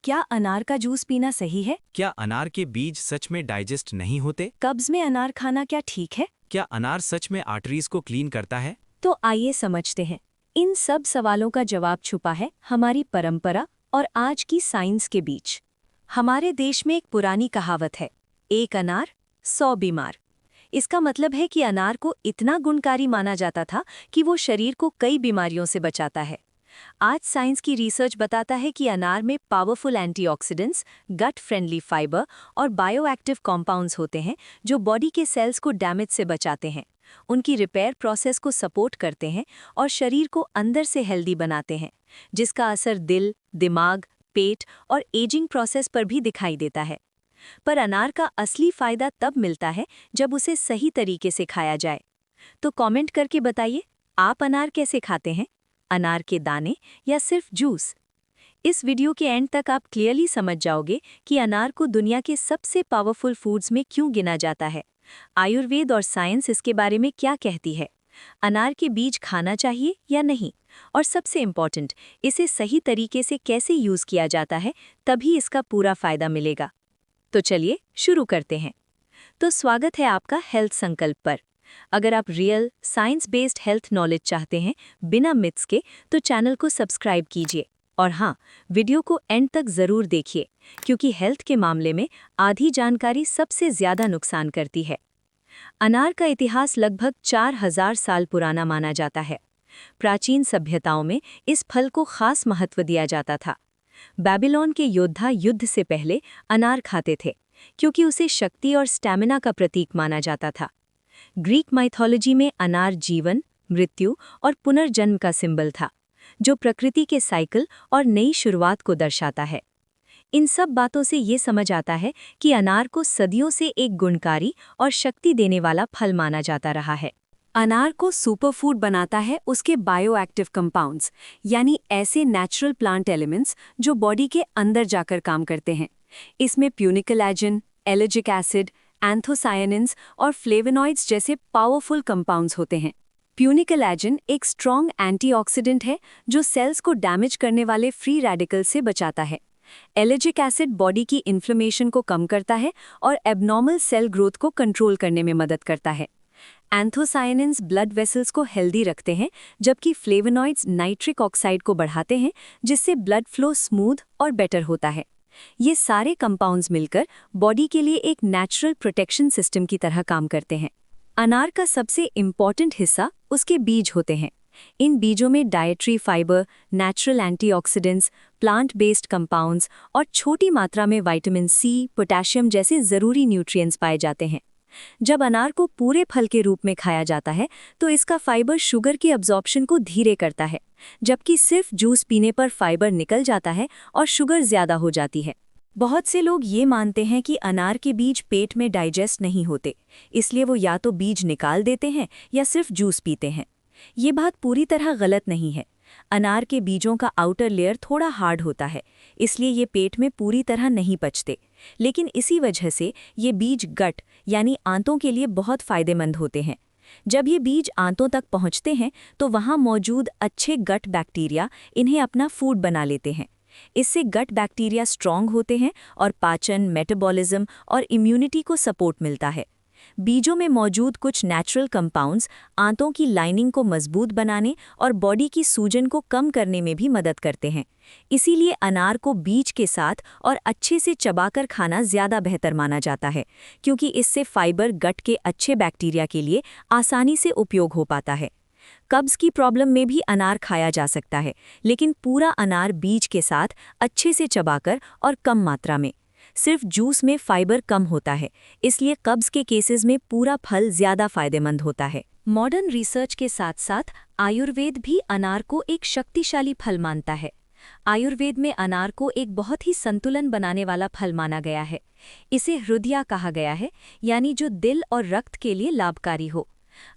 क्या अनार का जूस पीना सही है? क्या अनार के बीज सच में डाइजेस्ट नहीं होते? कब्ज में अनार खाना क्या ठीक है? क्या अनार सच में आर्टरीज को क्लीन करता है? तो आइए समझते हैं। इन सब सवालों का जवाब छुपा है हमारी परंपरा और आज की साइंस के बीच। हमारे देश में एक पुरानी कहावत है, एक अनार 100 बीमार। इसका मतलब है कि अनार को इतना गुणकारी माना जाता था कि वो शरीर को कई बीमारियों से बचाता है। आज साइंस की रिसर्च बताता है कि अनार में powerful antioxidants, gut friendly fibre और बायोएक्टिव कंपाउंड्स होते हैं जो बॉडी के सेल्स को डैमेज से बचाते हैं, उनकी रिपेयर प्रोसेस को सपोर्ट करते हैं और शरीर को अंदर से हेल्दी बनाते हैं, जिसका असर दिल, दिमाग, पेट और एजिंग प्रोसेस पर भी दिखाई देता है। पर अनार का असली फायदा तब मिलता है जब उसे सही तरीके से खाया जाए। तो कमेंट करके बताइए, आप अनार कैसे खाते हैं? अनार के दाने या सिर्फ जूस? इस वीडियो के एंड तक आप क्लियरली समझ जाओगे कि अनार को दुनिया के सबसे पावरफुल फूड्स में क्यों गिना जाता है, आयुर्वेद और साइंस इसके बारे में क्या कहती है, अनार के बीज खाना चाहिए या नहीं, और सबसे इम्पॉर्टेंट, इसे सही तरीके से कैसे यूज़ किया जाता है, तभी इसका पूरा फायदा मिलेगा। तो चलिए शुरू करते हैं। तो स्वागत है आपका हेल्थ संकल्प पर। अगर आप real science based health knowledge चाहते हैं बिना मिथ्स के, तो चैनल को सब्सक्राइब कीजिए और हाँ, वीडियो को एंड तक ज़रूर देखिए, क्योंकि हेल्थ के मामले में आधी जानकारी सबसे ज़्यादा नुकसान करती है। अनार का इतिहास लगभग 4000 साल पुराना माना जाता है। प्राचीन सभ्यताओं में इस फल को खास महत्व दिया जाता था। बेबीलोन के योद्धा युद्ध से पहले अनार खाते थे, क्योंकि उसे शक्ति और स्टैमिना का प्रतीक माना जाता था। ग्रीक माइथोलॉजी में अनार जीवन, मृत्यु और पुनर्जन्म का सिंबल था, जो प्रकृति के साइकिल और नई शुरुआत को दर्शाता है। इन सब बातों से ये समझ आता है कि अनार को सदियों से एक गुणकारी और शक्ति देने वाला फल माना जाता रहा है। अनार को सुपरफूड बनाता है उसके बायोएक्टिव कंपाउंड्स, यानी ऐसे नेचुरल प्लांट एलिमेंट्स जो बॉडी के अंदर जाकर काम करते हैं। इसमें प्यूनिकलैजिन, एलर्जिक एसिड, एंथोसायनिन्स और फ्लेवोनॉइड्स जैसे पावरफुल कंपाउंड्स होते हैं। प्यूनिकलैजिन एक स्ट्रॉन्ग एंटीऑक्सीडेंट है जो सेल्स को डैमेज करने वाले फ्री रेडिकल से बचाता है। एलर्जिक एसिड बॉडी की इन्फ्लेमेशन को कम करता है और एबनॉर्मल सेल ग्रोथ को कंट्रोल करने में मदद करता है। एंथोसायनिन्स ब्लड वेसल्स को हेल्दी रखते हैं, जबकि फ्लेवोनॉइड्स नाइट्रिक ऑक्साइड को बढ़ाते हैं, जिससे ब्लड फ्लो स्मूथ और बेटर होता है। ये सारे कंपाउंड्स मिलकर बॉडी के लिए एक नेचुरल प्रोटेक्शन सिस्टम की तरह काम करते हैं। अनार का सबसे इम्पॉर्टेंट हिस्सा उसके बीज होते हैं। इन बीजों में dietary fibre, natural antioxidants, plant based compounds और छोटी मात्रा में विटामिन सी, पोटेशियम जैसे ज़रूरी न्यूट्रिएंट्स पाए जाते हैं। जब अनार को पूरे फल के रूप में खाया जाता है, तो इसका फाइबर शुगर की अब्जॉर्प्शन को धीरे करता है, जबकि सिर्फ जूस पीने पर फाइबर निकल जाता है और शुगर ज़्यादा हो जाती है। बहुत से लोग ये मानते हैं कि अनार के बीज पेट में डाइजेस्ट नहीं होते, इसलिए वो या तो बीज निकाल देते हैं या सिर्फ जूस पीते हैं। ये बात पूरी तरह गलत नहीं है। अनार के बीजों का आउटर लेयर थोड़ा हार्ड होता है, इसलिए ये पेट में पूरी तरह नहीं पचते, लेकिन इसी वजह से ये बीज गट यानी आंतों के लिए बहुत फायदेमंद होते हैं। जब ये बीज आंतों तक पहुंचते हैं, तो वहां मौजूद अच्छे गट बैक्टीरिया इन्हें अपना फूड बना लेते हैं। इससे गट बैक्टीरिया स्ट्रांग होते हैं और पाचन, मेटाबॉलिज्म और इम्यूनिटी को सपोर्ट मिलता है। बीजों में मौजूद कुछ नेचुरल कंपाउंड्स आंतों की लाइनिंग को मजबूत बनाने और बॉडी की सूजन को कम करने में भी मदद करते हैं। इसीलिए अनार को बीज के साथ और अच्छे से चबाकर खाना ज़्यादा बेहतर माना जाता है, क्योंकि इससे फाइबर गट के अच्छे बैक्टीरिया के लिए आसानी से उपयोग हो पाता है। कब्ज़ की प्रॉब्लम में भी अनार खाया जा सकता है, लेकिन पूरा अनार बीज के साथ अच्छे से चबाकर और कम मात्रा में। सिर्फ जूस में फाइबर कम होता है, इसलिए कब्ज़ के केसेस में पूरा फल ज़्यादा फायदेमंद होता है। मॉडर्न रिसर्च के साथ साथ आयुर्वेद भी अनार को एक शक्तिशाली फल मानता है। आयुर्वेद में अनार को एक बहुत ही संतुलन बनाने वाला फल माना गया है। इसे हृदया कहा गया है, यानी जो दिल और रक्त के लिए लाभकारी हो।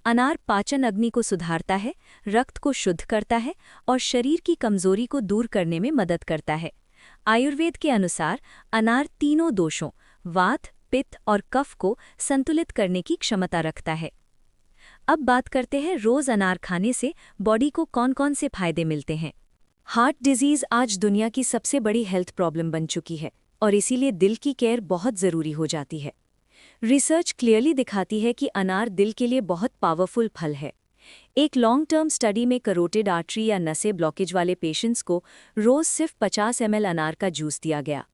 अनार पाचन अग्नि को सुधारता है, रक्त को शुद्ध करता है और शरीर की कमजोरी को दूर करने में मदद करता है। आयुर्वेद के अनुसार अनार तीनों दोषों वात, पित्त और कफ को संतुलित करने की क्षमता रखता है। अब बात करते हैं रोज अनार खाने से बॉडी को कौन कौन से फायदे मिलते हैं। हार्ट डिजीज आज दुनिया की सबसे बड़ी हेल्थ प्रॉब्लम बन चुकी है और इसीलिए दिल की केयर बहुत ज़रूरी हो जाती है। रिसर्च क्लियरली दिखाती है कि अनार दिल के लिए बहुत पावरफुल फल है। एक लॉन्ग टर्म स्टडी में करोटिड आर्टरी या नसें ब्लॉकेज वाले पेशेंट्स को रोज़ सिर्फ 50 ml अनार का जूस दिया गया।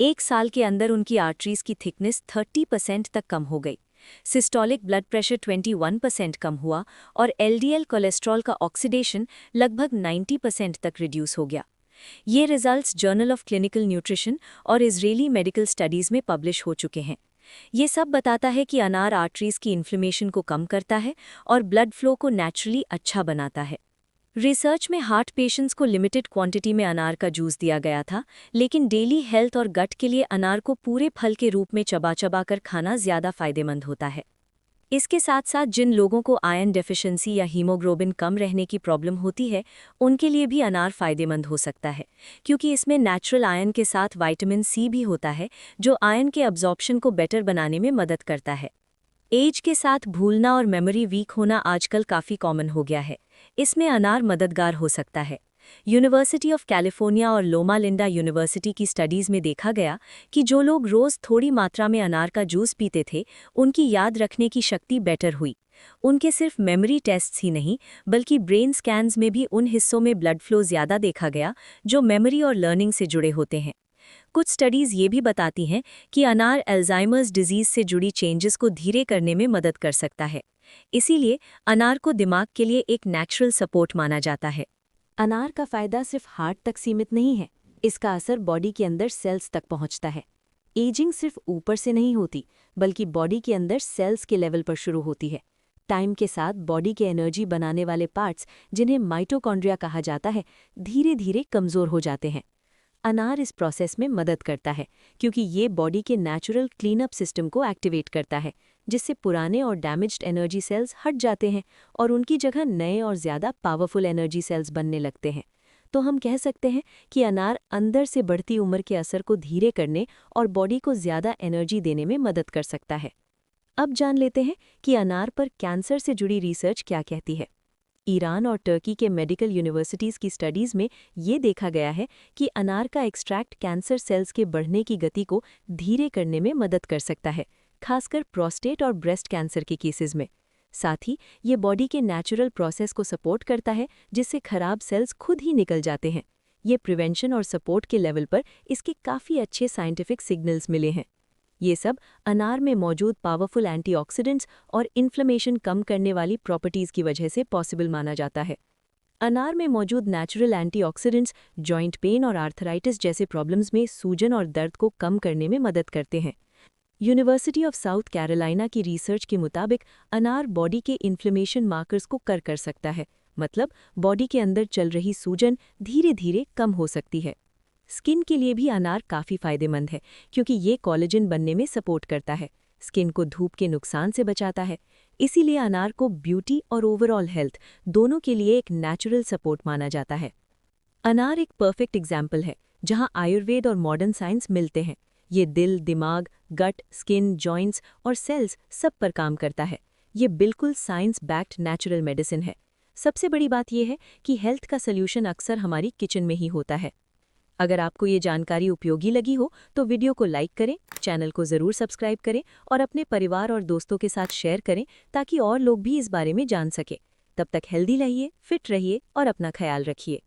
1 साल के अंदर उनकी आर्टरीज की थिकनेस 30% तक कम हो गई, सिस्टोलिक ब्लड प्रेशर 21% कम हुआ और एलडीएल कोलेस्ट्रॉल का ऑक्सीडेशन लगभग 90% तक रिड्यूस हो गया। ये results journal of clinical nutrition और इजरायली मेडिकल स्टडीज़ में पब्लिश हो चुके हैं। ये सब बताता है कि अनार आर्टरीज की इन्फ्लेमेशन को कम करता है और ब्लड फ्लो को नेचुरली अच्छा बनाता है। रिसर्च में हार्ट पेशेंट्स को लिमिटेड क्वांटिटी में अनार का जूस दिया गया था, लेकिन डेली हेल्थ और गट के लिए अनार को पूरे फल के रूप में चबा चबा कर खाना ज़्यादा फायदेमंद होता है। इसके साथ साथ जिन लोगों को आयरन डेफिशिएंसी या हीमोग्लोबिन कम रहने की प्रॉब्लम होती है, उनके लिए भी अनार फायदेमंद हो सकता है, क्योंकि इसमें नेचुरल आयरन के साथ विटामिन सी भी होता है, जो आयरन के अब्जॉर्प्शन को बेटर बनाने में मदद करता है। एज के साथ भूलना और मेमोरी वीक होना आजकल काफ़ी कॉमन हो गया है। इसमें अनार मददगार हो सकता है। यूनिवर्सिटी ऑफ कैलिफोर्निया और लोमा लिंडा यूनिवर्सिटी की स्टडीज़ में देखा गया कि जो लोग रोज़ थोड़ी मात्रा में अनार का जूस पीते थे, उनकी याद रखने की शक्ति बेटर हुई। उनके सिर्फ मेमोरी टेस्ट्स ही नहीं, बल्कि ब्रेन स्कैन्स में भी उन हिस्सों में ब्लड फ्लो ज़्यादा देखा गया जो मेमोरी और लर्निंग से जुड़े होते हैं। कुछ स्टडीज़ ये भी बताती हैं कि अनार अल्जाइमर्स डिजीज़ से जुड़ी चेंजेस को धीरे करने में मदद कर सकता है। इसीलिए अनार को दिमाग के लिए एक नेचुरल सपोर्ट माना जाता है। अनार का फायदा सिर्फ हार्ट तक सीमित नहीं है, इसका असर बॉडी के अंदर सेल्स तक पहुंचता है। एजिंग सिर्फ ऊपर से नहीं होती, बल्कि बॉडी के अंदर सेल्स के लेवल पर शुरू होती है। टाइम के साथ बॉडी के एनर्जी बनाने वाले पार्ट्स, जिन्हें माइटोकॉन्ड्रिया कहा जाता है, धीरे धीरे कमज़ोर हो जाते हैं। अनार इस प्रोसेस में मदद करता है, क्योंकि ये बॉडी के नेचुरल क्लीनअप सिस्टम को एक्टिवेट करता है, जिससे पुराने और डैमेज्ड एनर्जी सेल्स हट जाते हैं और उनकी जगह नए और ज़्यादा पावरफुल एनर्जी सेल्स बनने लगते हैं। तो हम कह सकते हैं कि अनार अंदर से बढ़ती उम्र के असर को धीरे करने और बॉडी को ज़्यादा एनर्जी देने में मदद कर सकता है। अब जान लेते हैं कि अनार पर कैंसर से जुड़ी रिसर्च क्या कहती है। ईरान और टर्की के मेडिकल यूनिवर्सिटीज़ की स्टडीज़ में ये देखा गया है कि अनार का एक्सट्रैक्ट कैंसर सेल्स के बढ़ने की गति को धीरे करने में मदद कर सकता है, खासकर प्रोस्टेट और ब्रेस्ट कैंसर के केसेस में। साथ ही ये बॉडी के नेचुरल प्रोसेस को सपोर्ट करता है, जिससे खराब सेल्स खुद ही निकल जाते हैं। ये प्रिवेंशन और सपोर्ट के लेवल पर इसके काफ़ी अच्छे साइंटिफिक सिग्नल्स मिले हैं। ये सब अनार में मौजूद पावरफुल एंटीऑक्सीडेंट्स और इन्फ्लेमेशन कम करने वाली प्रॉपर्टीज़ की वजह से पॉसिबल माना जाता है। अनार में मौजूद नेचुरल एंटीऑक्सीडेंट्स जॉइंट पेन और आर्थराइटिस जैसे प्रॉब्लम्स में सूजन और दर्द को कम करने में मदद करते हैं। यूनिवर्सिटी ऑफ साउथ कैरोलिना की रिसर्च के मुताबिक अनार बॉडी के इन्फ्लेमेशन मार्कर्स को कर सकता है, मतलब बॉडी के अंदर चल रही सूजन धीरे धीरे कम हो सकती है। स्किन के लिए भी अनार काफ़ी फायदेमंद है, क्योंकि ये कोलेजन बनने में सपोर्ट करता है, स्किन को धूप के नुकसान से बचाता है। इसीलिए अनार को ब्यूटी और ओवरऑल हेल्थ दोनों के लिए एक नेचुरल सपोर्ट माना जाता है। अनार एक परफेक्ट एग्जाम्पल है जहां आयुर्वेद और मॉडर्न साइंस मिलते हैं। ये दिल, दिमाग, गट, स्किन, जॉइंट्स और सेल्स सब पर काम करता है। ये बिल्कुल साइंस बैक्ड नेचुरल मेडिसिन है। सबसे बड़ी बात यह है कि हेल्थ का सल्यूशन अक्सर हमारी किचन में ही होता है। अगर आपको ये जानकारी उपयोगी लगी हो तो वीडियो को लाइक करें, चैनल को ज़रूर सब्सक्राइब करें और अपने परिवार और दोस्तों के साथ शेयर करें, ताकि और लोग भी इस बारे में जान सकें। तब तक हेल्दी रहिए, फिट रहिए और अपना ख्याल रखिए।